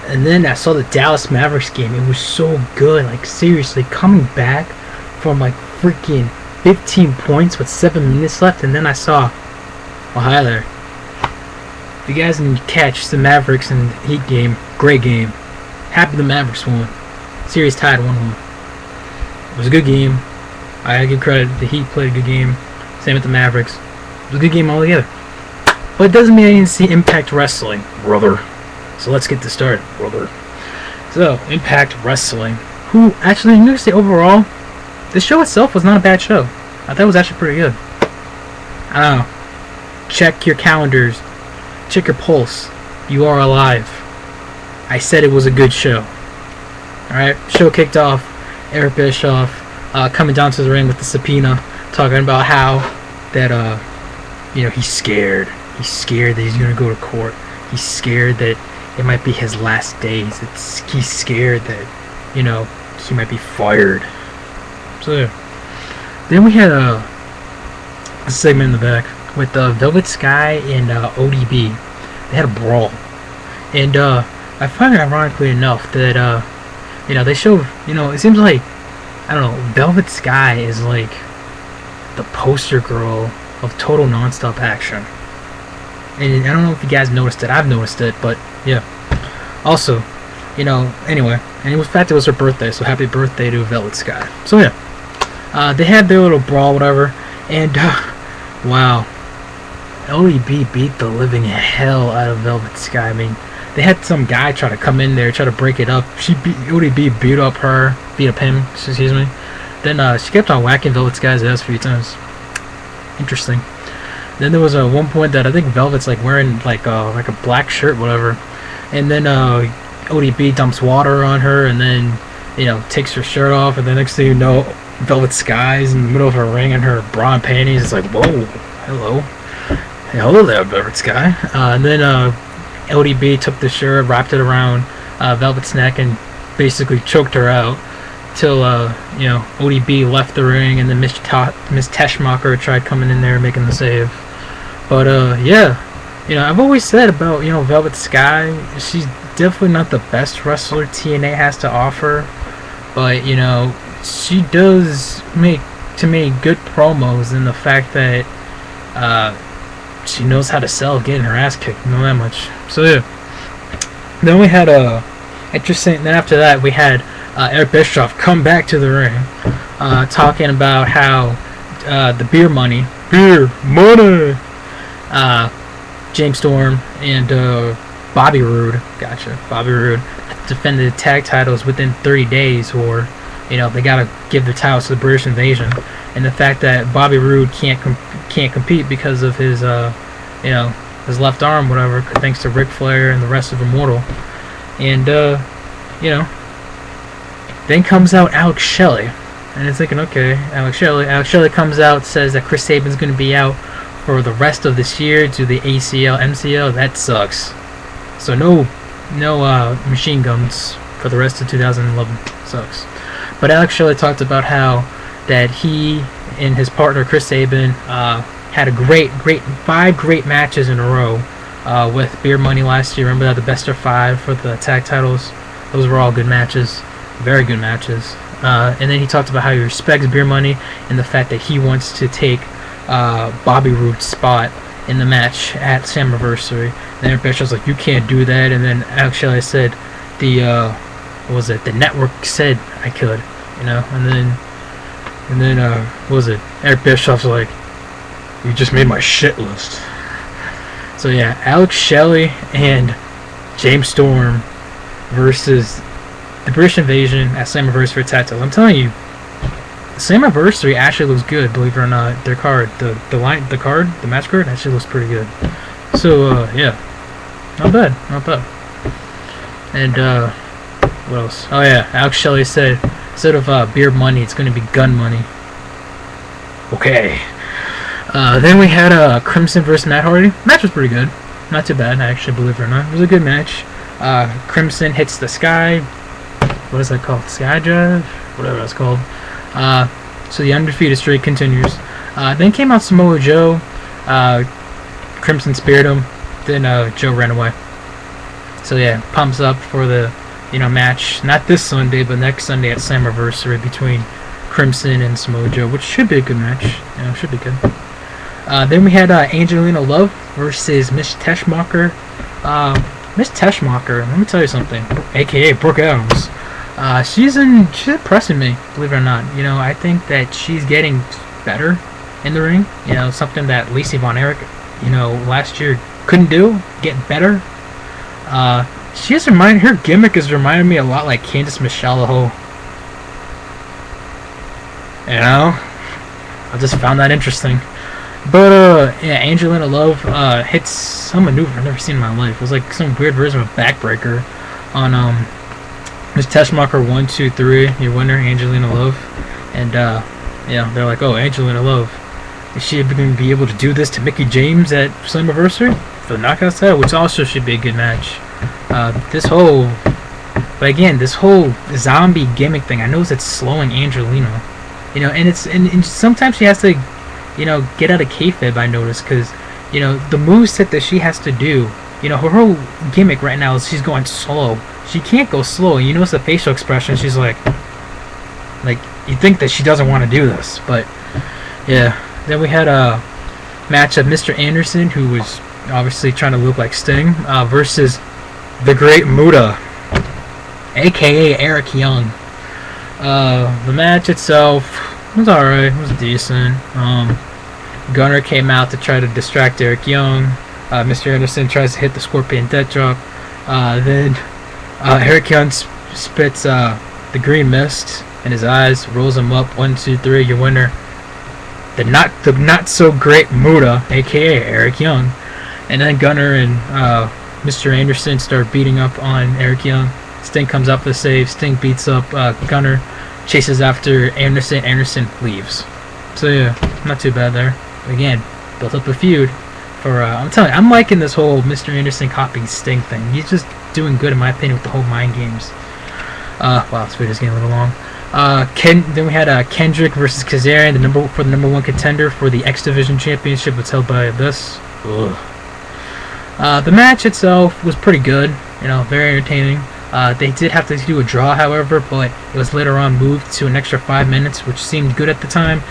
And then I saw the Dallas Mavericks game. It was so good. Like, seriously, coming back from like freaking 15 points with 7 minutes left. And then I saw, well, hi there. If you guys didn't catch the Mavericks and Heat game, great game. Happy the Mavericks won. Series tied 1-1. It was a good game. I give credit. The Heat played a good game. Same with the Mavericks. It was a good game altogether. But it doesn't mean I didn't see Impact Wrestling, brother. So let's get this started, brother. So, Impact Wrestling. Who, actually, I'm going to say overall, the show itself was not a bad show. I thought it was actually pretty good. I don't know. Check your calendars. Check your pulse. You are alive. I said it was a good show. Alright, show kicked off. Eric Bischoff coming down to the ring with the subpoena, talking about how that, he's scared. He's scared that he's going to go to court. He's scared that it might be his last days. He's scared that, he might be fired. So, yeah. Then we had a segment in the back with Velvet Sky and ODB. They had a brawl. And I find it ironically enough that, they showed, it seems like, I don't know, Velvet Sky is like the poster girl of total non-stop action. And I don't know if you guys noticed it. I've noticed it, but yeah. Also, anyway, and in fact it was her birthday, so happy birthday to Velvet Sky. So yeah, they had their little brawl, whatever, and wow, ODB beat the living hell out of Velvet Sky. I mean, they had some guy try to come in there, try to break it up. ODB beat up him, excuse me. Then she kept on whacking Velvet Sky's ass a few times. Interesting. Then there was one point that I think Velvet's like wearing like a black shirt, whatever, and then ODB dumps water on her, and then takes her shirt off, and the next thing you know, Velvet Sky's in the middle of her ring in her bra and panties. It's like, whoa, hello there, Velvet Sky. And then ODB took the shirt, wrapped it around Velvet's neck, and basically choked her out. Till ODB left the ring, and then Miss Teschmacher tried coming in there making the save. But yeah, I've always said about Velvet Sky, she's definitely not the best wrestler TNA has to offer, but she does make good promos in the fact that she knows how to sell getting her ass kicked, know that much. So yeah. Then we had interesting. Then after that we had Eric Bischoff come back to the ring, talking about how the beer money, James Storm and Bobby Roode defended the tag titles within 30 days, or they gotta give the titles to the British Invasion, and the fact that Bobby Roode can't compete because of his his left arm, whatever, thanks to Ric Flair and the rest of Immortal, and then comes out Alex Shelley, and it's thinking, okay, Alex Shelley comes out, says that Chris Sabin's going to be out for the rest of this year due to the ACL, MCL. That sucks. So no machine guns for the rest of 2011. Sucks. But Alex Shelley talked about how that he and his partner Chris Sabin had a 5 great matches in a row with Beer Money last year. Remember that, the best of 5 for the tag titles? Those were all good matches. Very good matches. And then he talked about how he respects Beer Money and the fact that he wants to take Bobby Roode's spot in the match at Slammiversary. And Eric Bischoff's like, you can't do that. And then actually I said, the network said I could, and then Eric Bischoff's like, you just made my shit list. So yeah, Alex Shelley and James Storm versus the British Invasion at Slammiversary tag titles. I'm telling you, Slammiversary actually looks good, believe it or not. Their card, the match card actually looks pretty good. So yeah, not bad. And what else? Oh yeah, Alex Shelley said instead of beer money, it's going to be gun money. Okay. Then we had Crimson versus Matt Hardy. Match was pretty good, not too bad actually, believe it or not. It was a good match. Crimson hits the Sky. What is that called? Sky Drive? Whatever that's called. So the undefeated streak continues. Then came out Samoa Joe. Crimson speared him. Then Joe ran away. So yeah, pumps up for the match, not this Sunday, but next Sunday at Slammiversary between Crimson and Samoa Joe, which should be a good match. Should be good. Then we had Angelina Love versus Miss Teschmacher. Miss Teschmacher, let me tell you something, aka Brooke Adams. She's impressing me, believe it or not. I think that she's getting better in the ring. Something that Lacey Von Erich, last year couldn't do. Get better. Her gimmick is reminding me a lot like Candice Michelle. I just found that interesting. But yeah, Angelina Love hits some maneuver I've never seen in my life. It was like some weird version of a backbreaker on Miss Teschmacher 1, 2, 3. Your winner, Angelina Love, and they're like, oh, Angelina Love, is she going to be able to do this to Mickie James at Slammiversary for the knockout title, which also should be a good match. This whole zombie gimmick thing, I know it's slowing Angelina, and sometimes she has to, get out of kayfabe. I noticed, because the moveset that she has to do, her whole gimmick right now is she's going slow. She can't go slow. It's the facial expression. She's like you think that she doesn't want to do this, but yeah. Then we had a match of Mr. Anderson, who was obviously trying to look like Sting, versus the Great Muta, aka Eric Young. The match itself was alright. It was decent. Gunner came out to try to distract Eric Young. Mr. Anderson tries to hit the Scorpion Death Drop. Then Eric Young spits the green mist in his eyes, rolls him up. 1, 2, 3. Your winner, the not so great Muta, aka Eric Young. And then Gunner and Mr. Anderson start beating up on Eric Young. Sting comes up to save. Sting beats up Gunner, chases after Anderson. Anderson leaves. So yeah, not too bad there. Again, built up a feud for. I'm telling you, I'm liking this whole Mr. Anderson copying Sting thing. He's just doing good in my opinion with the whole mind games. Wow, this video's getting a little long. Then we had Kendrick versus Kazarian, the number 1 contender for the X Division Championship. Was held by Abyss. The match itself was pretty good, very entertaining. They did have to do a draw, however, but it was later on moved to an extra 5 minutes, which seemed good at the time.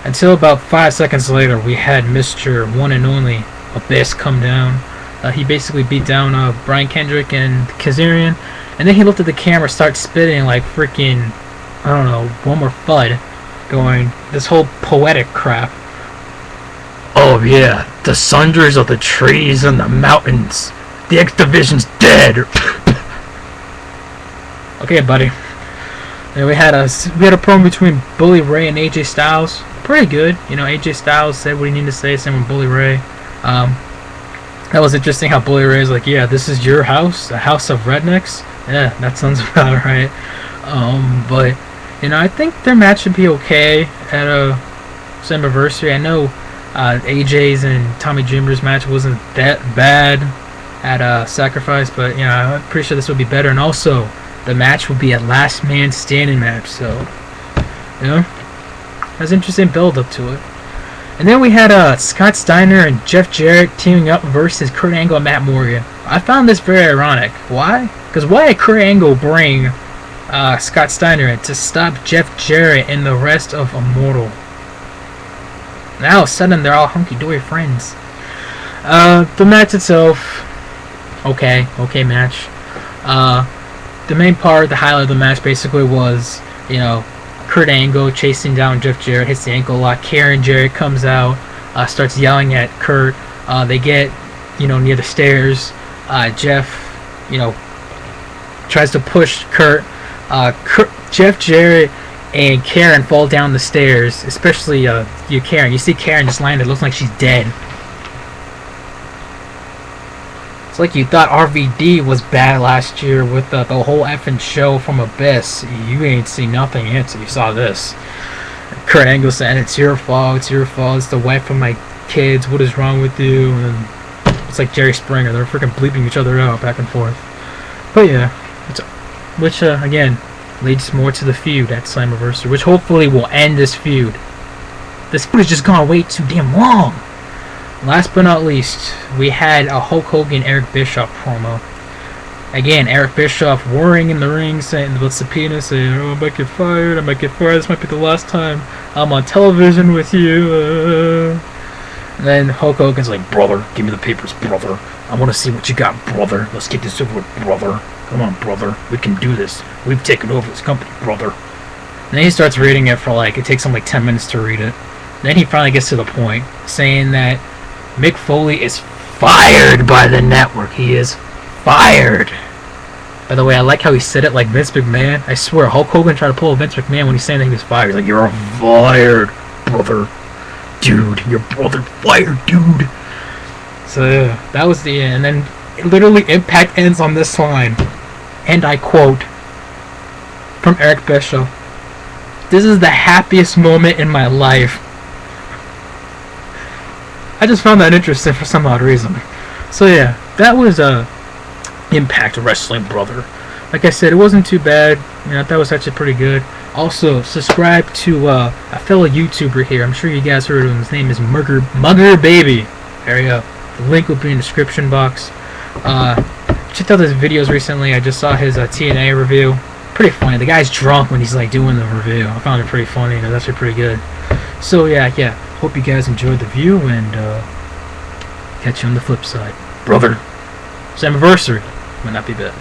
Until about 5 seconds later, we had Mr. One and Only Abyss come down. He basically beat down Brian Kendrick and Kazarian, and then he looked at the camera, started spitting like freaking, I don't know, one more FUD, going this whole poetic crap. Oh yeah, the sunders of the trees and the mountains. The X Division's dead. Okay, buddy. And we had a promo between Bully Ray and AJ Styles. Pretty good. AJ Styles said what he needed to say. Same with Bully Ray. That was interesting how Bully Ray is like, yeah, this is your house, a house of rednecks. Yeah, that sounds about right. But I think their match should be okay at a Slammiversary. I know AJ's and Tommy Dreamer's match wasn't that bad at Sacrifice, but I'm pretty sure this would be better. And also, the match would be a last man standing match, so that's interesting build up to it. And then we had Scott Steiner and Jeff Jarrett teaming up versus Kurt Angle and Matt Morgan. I found this very ironic. Why? Because why did Kurt Angle bring Scott Steiner in to stop Jeff Jarrett and the rest of Immortal? Now all of a sudden they're all hunky-dory friends. The match itself, okay match. The main part, the highlight of the match basically was, Kurt Angle chasing down Jeff Jarrett, hits the ankle lock. Karen Jarrett comes out, starts yelling at Kurt. They get, near the stairs. Jeff, tries to push Kurt. Jeff Jarrett and Karen fall down the stairs, especially Karen. You see Karen just lying there, looks like she's dead. It's like you thought RVD was bad last year with the whole effing show from Abyss. You ain't seen nothing yet, so you saw this. Kurt Angle saying, it's your fault, it's the wife of my kids, what is wrong with you? And it's like Jerry Springer, they're freaking bleeping each other out back and forth. But yeah, which again leads more to the feud at Slammiversary, which hopefully will end this feud. This feud has just gone way too damn long. Last but not least, we had a Hulk Hogan Eric Bischoff promo. Again, Eric Bischoff worrying in the ring, saying about subpoena, saying, "Oh, I might get fired. I might get fired. This might be the last time I'm on television with you." And then Hulk Hogan's like, "Brother, give me the papers, brother. I want to see what you got, brother. Let's get this over with, brother. Come on, brother. We can do this. We've taken over this company, brother." And then he starts reading it for it takes him 10 minutes to read it. Then he finally gets to the point, saying that Mick Foley is fired by the network. He is fired. By the way, I like how he said it like Vince McMahon. I swear, Hulk Hogan tried to pull a Vince McMahon when he's saying that he was fired. He's like, "You're fired, brother. Dude, your brother fired, dude." So, that was the end. And then, literally, Impact ends on this line. And I quote, from Eric Bischoff, "This is the happiest moment in my life." I just found that interesting for some odd reason. So yeah, that was Impact Wrestling, brother. Like I said, it wasn't too bad. That was actually pretty good. Also, subscribe to a fellow YouTuber here. I'm sure you guys heard of him. His name is Mugger Baby. There you go. The link will be in the description box. Checked out his videos recently. I just saw his TNA review. Pretty funny. The guy's drunk when he's doing the review. I found it pretty funny. It was actually pretty good. So yeah. Hope you guys enjoyed the view, and catch you on the flip side, brother. It's anniversary. Might not be bad.